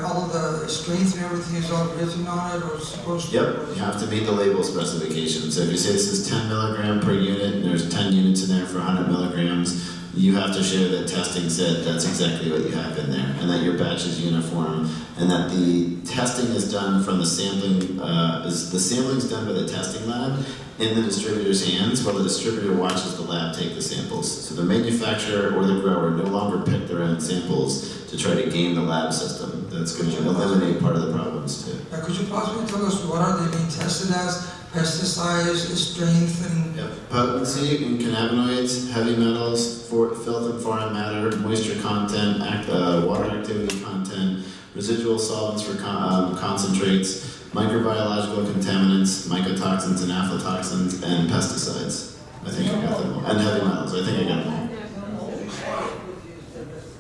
all of the strength and everything is all written on it, or supposed to.
Yep, you have to meet the label specifications. So if you say this is 10 milligram per unit and there's 10 units in there for 100 milligrams, you have to show that testing said that's exactly what you have in there, and that your batch is uniform, and that the testing is done from the sampling, the sampling is done by the testing lab in the distributor's hands, while the distributor watches the lab take the samples. So the manufacturer or the grower no longer pick their own samples to try to game the lab system. That's going to eliminate part of the problems too.
Now, could you possibly tell us what are they being tested as? Pesticides, strength, and
potency in cannabinoids, heavy metals, filth and foreign matter, moisture content, water activity content, residual solvents for concentrates, microbiological contaminants, mycotoxins and aflatoxins, and pesticides. I think I got them all. And heavy metals. I think I got them all.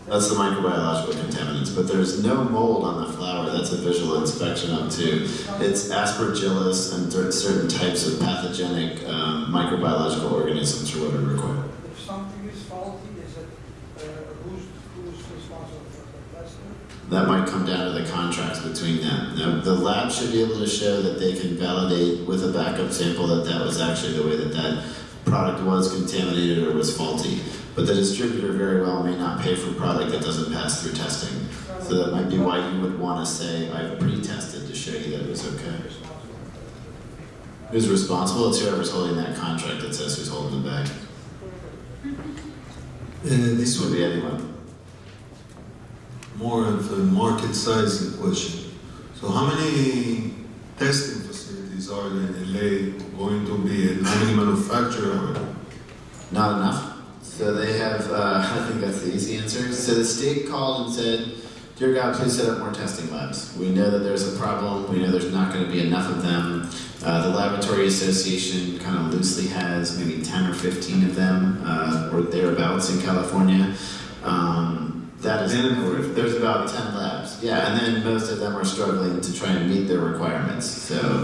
That's the microbiological contaminants, but there's no mold on the flower. That's a visual inspection up to. It's aspergillus and certain types of pathogenic microbiological organisms or whatever required.
if something is faulty, is it who's responsible for the testing?
That might come down to the contracts between them. Now, the lab should be able to show that they can validate with a backup sample that that was actually the way that that product was contaminated or was faulty. But the distributor very well may not pay for product that doesn't pass through testing. So that might be why you would want to say, I've pre-tested to show you that it was okay. Who's responsible? It's whoever's holding that contract that says who's holding the bag.
This
Would be anyone.
more of a market sizing question. So how many testing facilities licenses are in LA going to be, and how many manufacturers?
Not enough. So they have, I think that's the easy answer. So the state called and said, dear God, please set up more testing labs. We know that there's a problem. We know there's not going to be enough of them. The Laboratory Association kind of loosely has maybe 10 or 15 of them, or thereabouts in California. That is, there's about 10 labs. Yeah, and then most of them are struggling to try and meet their requirements. So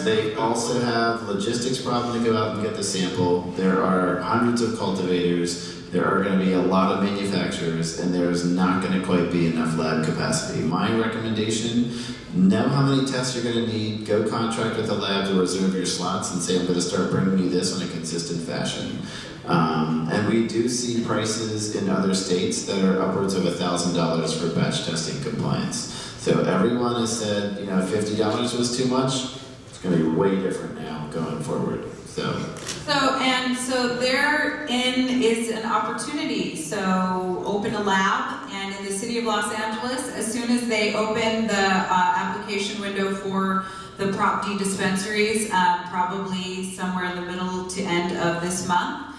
they also have logistics problem to go out and get the sample. There are hundreds of cultivators. There are going to be a lot of manufacturers, and there's not going to quite be enough lab capacity. My recommendation, know how many tests you're going to need, go contract with a lab to reserve your slots and say, I'm going to start bringing you this in a consistent fashion. And we do see prices in other states that are upwards of $1,000 for batch testing compliance. So everyone has said, you know, $50 was too much. It's going to be way different now going forward.
So therein is an opportunity. So open a lab, and in the city of Los Angeles, as soon as they open the application window for the Prop D dispensaries, probably somewhere in the middle to end of this month,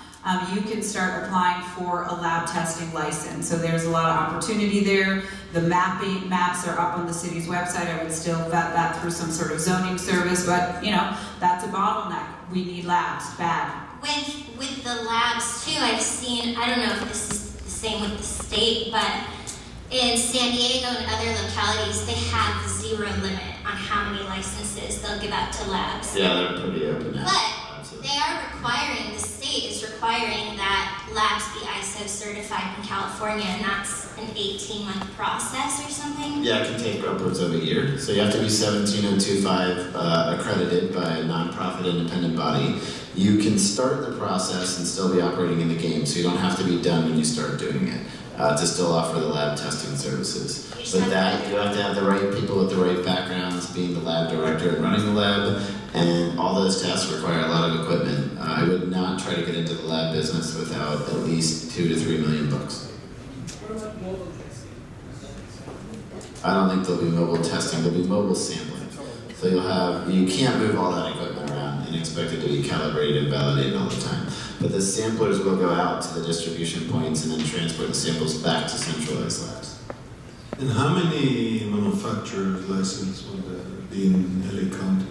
you can start applying for a lab testing license. So there's a lot of opportunity there. The maps are up on the city's website. I would still vet that through some sort of zoning service, but you know, that's a bottleneck. We need labs, bad.
With the labs too, I've seen, I don't know if this is the same with the state, but in San Diego and other localities, they have zero limit on how many licenses they'll give out to labs.
Yeah, they're pretty open now.
But they are requiring, the state is requiring that labs be ISO certified in California, and that's an 18-month process or something.
Yeah, it can take upwards of a year. So you have to be 17025 accredited by a nonprofit independent body. You can start the process and still be operating in the game, so you don't have to be done when you start doing it to still offer the lab testing services. But that, you have to have the right people with the right backgrounds, being the lab director and running the lab, and all those tests require a lot of equipment. I would not try to get into the lab business without at least $2 to $3 million bucks.
What about mobile testing?
I don't think there'll be mobile testing, there'll be mobile sampling. So you can't move all that equipment around and expect it to be calibrated and validated all the time. But the samplers will go out to the distribution points and then transport the samples back to centralized labs.
And how many manufacturers licenses would there be in LA County,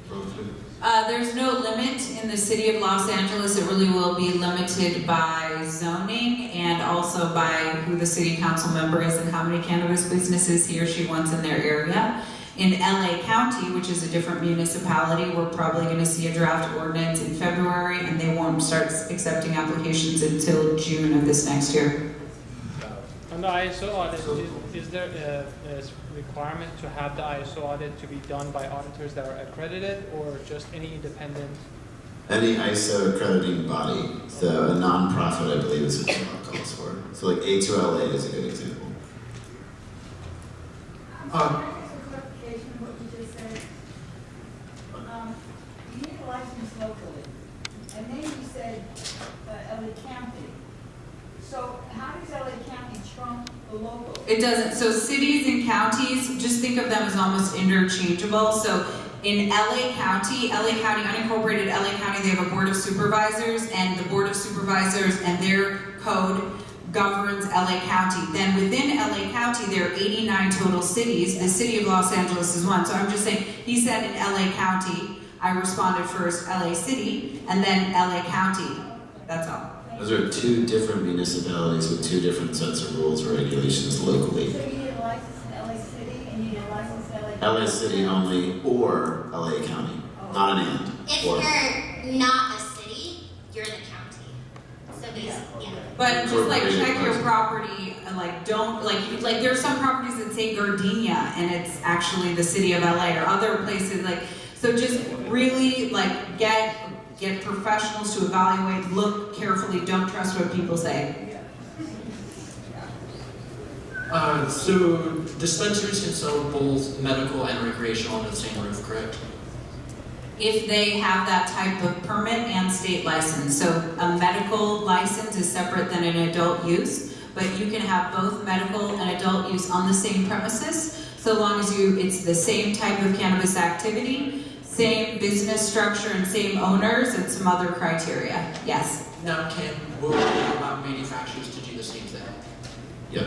roughly?
There's no limit in the city of Los Angeles. It really will be limited by zoning and also by who the city council member is and how many cannabis businesses he or she wants in their area. In LA County, which is a different municipality, we're probably going to see a draft ordinance in February, and they won't start accepting applications until June of this next year.
On the ISO audit, is there a requirement to have the ISO audit to be done by auditors that are accredited, or just any independent?
Any ISO accrediting body, so a non-profit, I believe, is what the law calls for. So like A2LA is a good example.
You need a license locally, and then you said LA County. So how does LA County trump the local?
It doesn't. So cities and counties, just think of them as almost interchangeable. So in LA County, unincorporated LA County, they have a board of supervisors, and the board of supervisors and their code governs LA County. Then within LA County, there are 89 total cities. The city of Los Angeles is one. So I'm just saying, he said in LA County, I responded first LA City, and then LA County. That's all.
Those are two different municipalities with two different sets of rules or regulations locally.
So you need a license in LA City, and you need a license in LA County?
LA City only or LA County, not an and.
If you're not a city, you're the county. So basically, yeah.
But just like check your property, and like don't like there are some properties that say Gardenia and it's actually the city of LA, or other places like, so just really like get professionals to evaluate, look carefully, don't trust what people say.
So dispensaries can sell both medical and recreational under the same roof, correct?
If they have that type of permit and state license. So a medical license is separate than an adult use, but you can have both medical and adult use on the same premises, so long as it's the same type of cannabis activity,
Same business structure and same owners and some other criteria, yes.
Now, will we allow manufacturers to do the same thing?
Yep.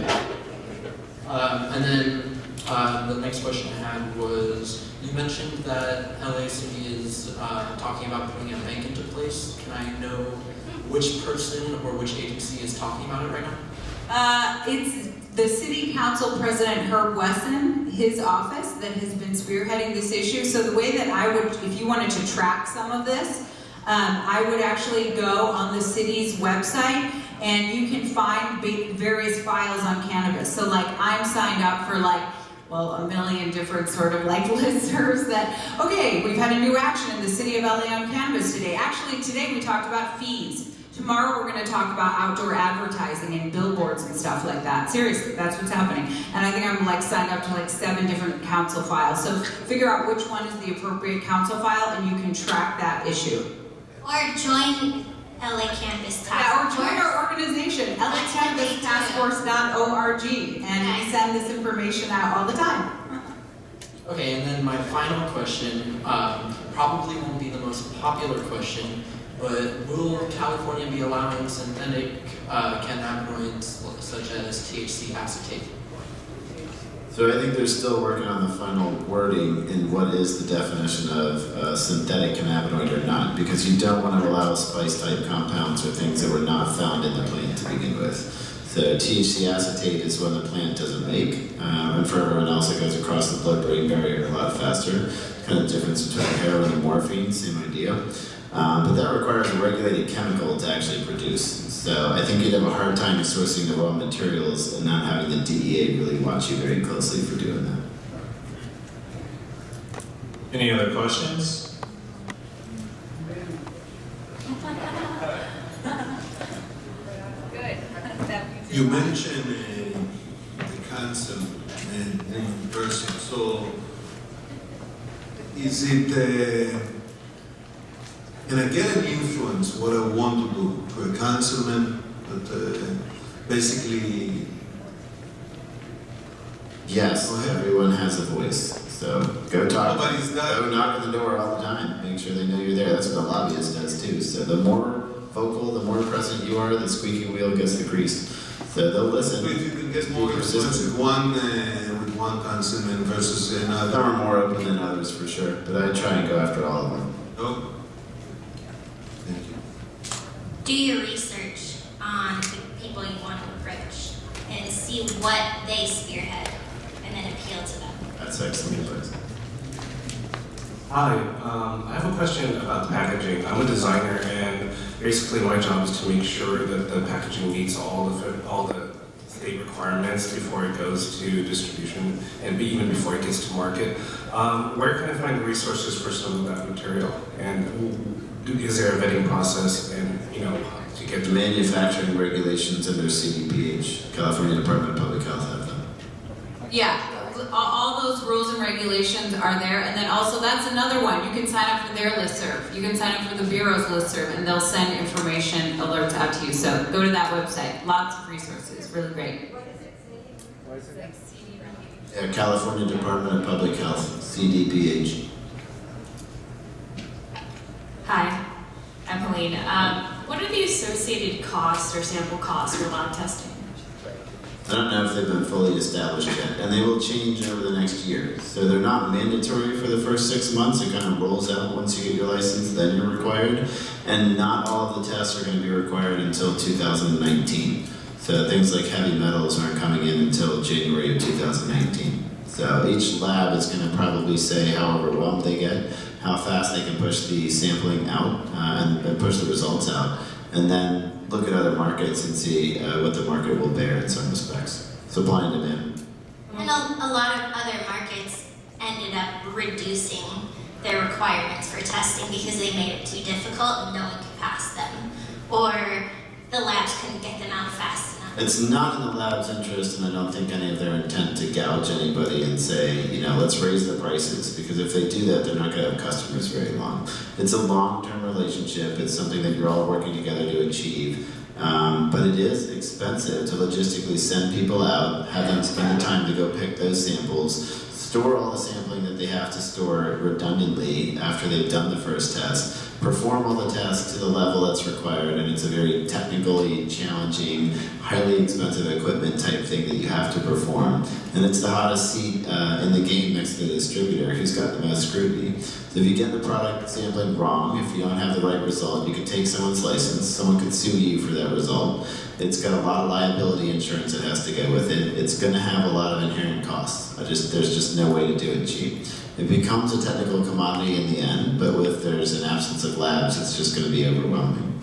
And then the next question I had was, you mentioned that LA City is talking about putting a bank into place. Can I know which person or which agency is talking about it right now?
It's the City Council President Herb Wesson, his office, that has been spearheading this issue. So the way that I would, if you wanted to track some of this, I would actually go on the city's website and you can find various files on cannabis. So like I'm signed up for like, well, a million different sort of like listservs that, okay, we've had a new action in the city of LA on cannabis today. Actually, today we talked about fees. Tomorrow we're going to talk about outdoor advertising and billboards and stuff like that. Seriously, that's what's happening. And I think I'm like signed up to like 7 different council files. So figure out which one is the appropriate council file and you can track that issue.
Or join LA Campus Task
Yeah, or
Force.
join our organization, LACannabisTaskForce.org, and we send this information out all the time.
Okay, and then my final question probably won't be the most popular question, but will California be allowing synthetic cannabinoids such as THC acetate?
So I think they're still working on the final wording in what is the definition of synthetic cannabinoid or not, because you don't want to allow spice-type compounds or things that were not found in the plant to begin with. So THC acetate is one the plant doesn't make, and for everyone else it goes across the blood-brain barrier a lot faster. Kind of difference between heroin and morphine, same idea. But that requires a regulated chemical to actually produce. So I think you'd have a hard time sourcing the raw materials and not having the DEA really watch you very closely for doing that.
Any other questions?
Good.
You mentioned the council and person. So is it, can I get an influence what I want to do to a councilman, but basically.
Yes, everyone has a voice. So go talk.
Nobody's done.
Go knock on the door all the time. Make sure they know you're there. That's what a lobbyist does too. So the more vocal, the more present you are, the squeaky wheel gets the grease. So they'll listen.
So if you can get more influence with one councilman versus another.
Some are more open than others for sure, but I try and go after all of them.
Oh. Thank you.
Do your research on the people you want to approach and see what they spearhead and then appeal to them.
That's excellent advice.
Hi, I have a question about the packaging. I'm a designer, and basically my job is to make sure that the packaging meets all the state requirements before it goes to distribution and even before it gets to market. Where can I find the resources for some of that material? And is there a vetting process? And to get
The manufacturing regulations under CDPH, California Department of Public Health, have them.
Yeah, all those rules and regulations are there, and then also that's another one. You can sign up for their listserv. You can sign up for the Bureau's listserv, and they'll send information alerts out to you. So go to that website. Lots of resources. Really great.
Yeah, California Department of Public Health, CDPH.
Hi, I'm Helene. What are the associated costs or sample costs for lab testing?
I don't know if they've been fully established yet, and they will change over the next year. So they're not mandatory for the first 6 months. It kind of rolls out once you get your license, then you're required. And not all of the tests are going to be required until 2019. So things like heavy metals aren't coming in until January of 2019. So each lab is going to probably say how overwhelmed they get, how fast they can push the sampling out and push the results out. And then look at other markets and see what the market will bear in some respects. Supply and demand.
And a lot of other markets ended up reducing their requirements for testing because they made it too difficult and no one could pass them. Or the labs couldn't get them out fast enough.
It's not in the lab's interest, and I don't think any of their intent to gouge anybody and say, let's raise the prices, because if they do that, they're not going to have customers very long. It's a long-term relationship. It's something that you're all working together to achieve. But it is expensive to logistically send people out, have them spend the time to go pick those samples, store all the sampling that that they have to store it redundantly after they've done the first test, perform all the tests to the level that's required, and it's a very technically challenging, highly expensive equipment type thing that you have to perform. And it's the hottest seat in the game next to the distributor who's got the most scrutiny. So if you get the product sampling wrong, if you don't have the right result, you could take someone's license, someone could sue you for that result. It's got a lot of liability insurance that has to go with it. It's going to have a lot of inherent costs. There's just no way to do it cheap. It becomes a technical commodity in the end, but if there's an absence of labs, it's just going to be overwhelming.